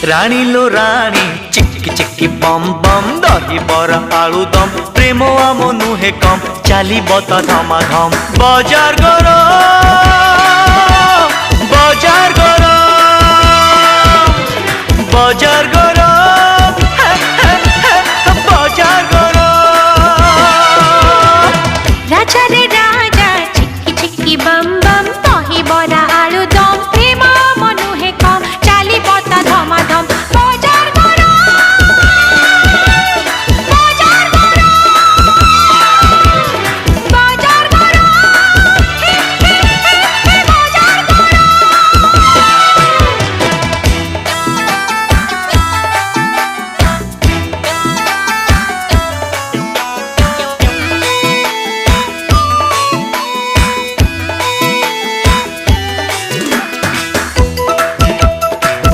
राणी लो राणी चिक्की चिक्की बम बम दही बरा आलू दम प्रेम आम नुहे कम चाली बता धमा धम बाजार गरम बाजार गरम बाजार